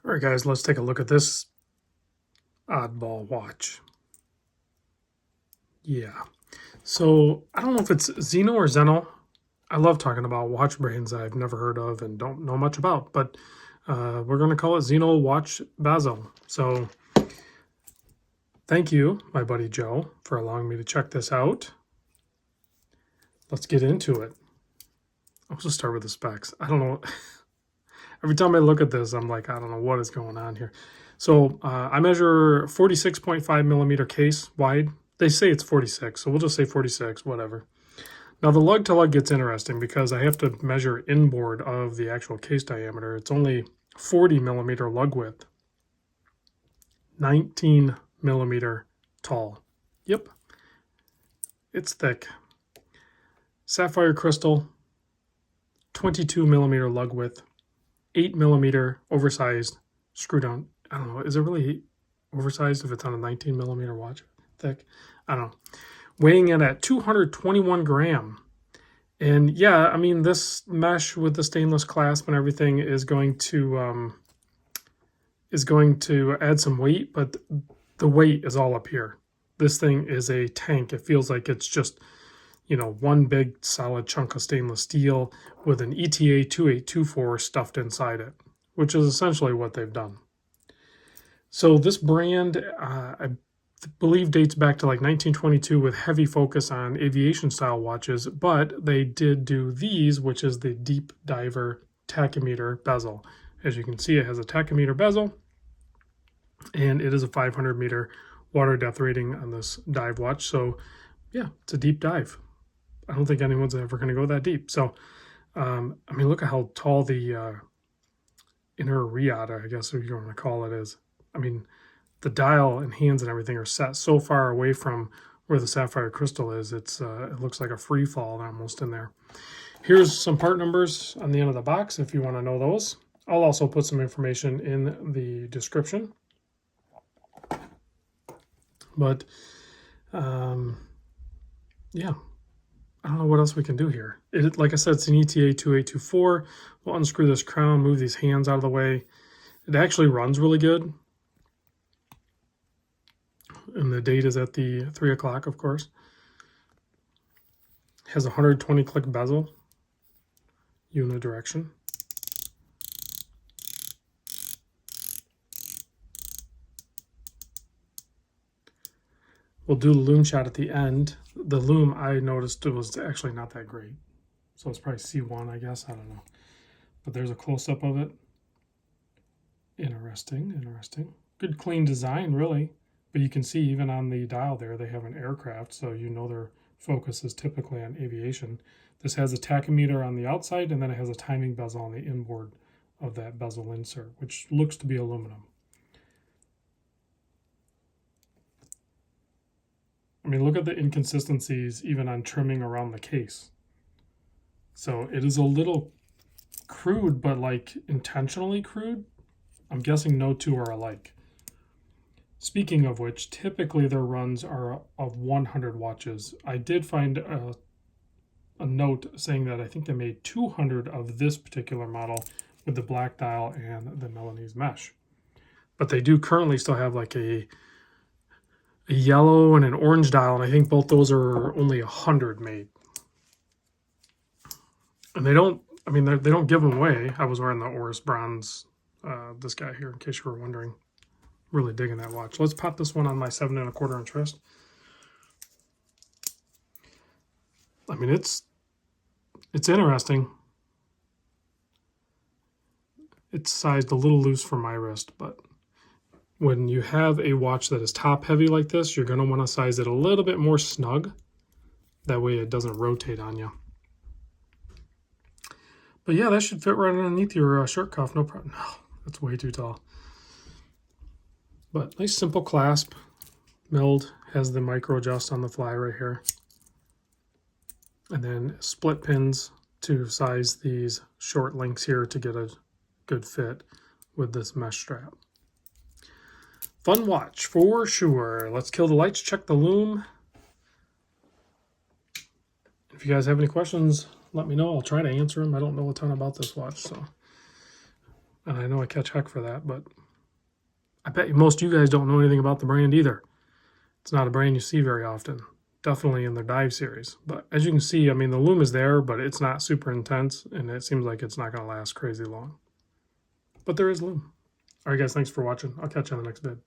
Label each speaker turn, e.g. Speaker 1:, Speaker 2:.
Speaker 1: All right, guys, let's take a look at this oddball watch. Yeah. So I don't know if it's Zeno or Zeno. I love talking about watch brands I've never heard of and don't know much about, but we're going to call it Zeno-Watch Basel. So thank you, my buddy Joe, for allowing me to check this out. Let's get into it. I'll just start with the specs. I don't know. Every time I look at this, I'm like, I don't know what is going on here. So I measure 46.5 millimeter case wide. They say it's 46, so we'll just say 46, whatever. Now the lug to lug gets interesting because I have to measure inboard of the actual case diameter. It's only 40 millimeter lug width, 19 millimeter tall. Yep, it's thick. Sapphire crystal, 22 millimeter lug width, 8 millimeter oversized screw down. I don't know, is it really oversized if it's on a 19 millimeter watch? Thick? I don't know. Weighing in at 221 gram. And yeah, I mean, this mesh with the stainless clasp and everything is going to add some weight, but the weight is all up here. This thing is a tank. It feels like it's just, you know, one big solid chunk of stainless steel with an ETA 2824 stuffed inside it, which is essentially what they've done. So this brand, I believe, dates back to like 1922 with heavy focus on aviation style watches, but they did do these, which is the deep diver tachymeter bezel. As you can see, it has a tachymeter bezel, and it is a 500 meter water depth rating on this dive watch. So yeah, it's a deep dive. I don't think anyone's ever going to go that deep. So, I mean, look at how tall the inner riata, I guess if you want to call it, is. I mean, the dial and hands and everything are set so far away from where the sapphire crystal is. It looks like a free fall almost in there. Here's some part numbers on the end of the box if you want to know those. I'll also put some information in the description. But yeah, I don't know what else we can do here. Like I said, it's an ETA 2824. We'll unscrew this crown, move these hands out of the way. It actually runs really good. And the date is at the 3 o'clock, of course. It has a 120 click bezel, unidirection. We'll do the loom shot at the end. The loom, I noticed, it was actually not that great. So it's probably C1, I guess. I don't know. But there's a close-up of it. Interesting, interesting. Good clean design, really. But you can see even on the dial there, they have an aircraft, so you know their focus is typically on aviation. This has a tachymeter on the outside, and then it has a timing bezel on the inboard of that bezel insert, which looks to be aluminum. I mean, look at the inconsistencies even on trimming around the case. So it is a little crude, but like intentionally crude. I'm guessing no two are alike. Speaking of which, typically their runs are of 100 watches. I did find a note saying that I think they made 200 of this particular model with the black dial and the Milanese mesh. But they do currently still have like a yellow and an orange dial, and I think both those are only 100 made. And they don't, I mean, they don't give them away. I was wearing the Oris Bronze, this guy here, in case you were wondering. Really digging that watch. Let's pop this one on my 7 1/4 inch wrist. I mean, it's interesting. It's sized a little loose for my wrist, but when you have a watch that is top heavy like this, you're going to want to size it a little bit more snug. That way it doesn't rotate on you. But yeah, that should fit right underneath your shirt cuff. No problem. No, that's way too tall. But nice simple clasp, milled, has the micro adjust on the fly right here. And then split pins to size these short links here to get a good fit with this mesh strap. Fun watch for sure. Let's kill the lights, check the loom. If you guys have any questions, let me know. I'll try to answer them. I don't know a ton about this watch, so And I know I catch heck for that, but I bet most of you guys don't know anything about the brand either. It's not a brand you see very often. Definitely in their dive series. But as you can see, I mean, the loom is there, but it's not super intense, and it seems like it's not going to last crazy long. But there is loom. All right, guys, thanks for watching. I'll catch you on the next vid.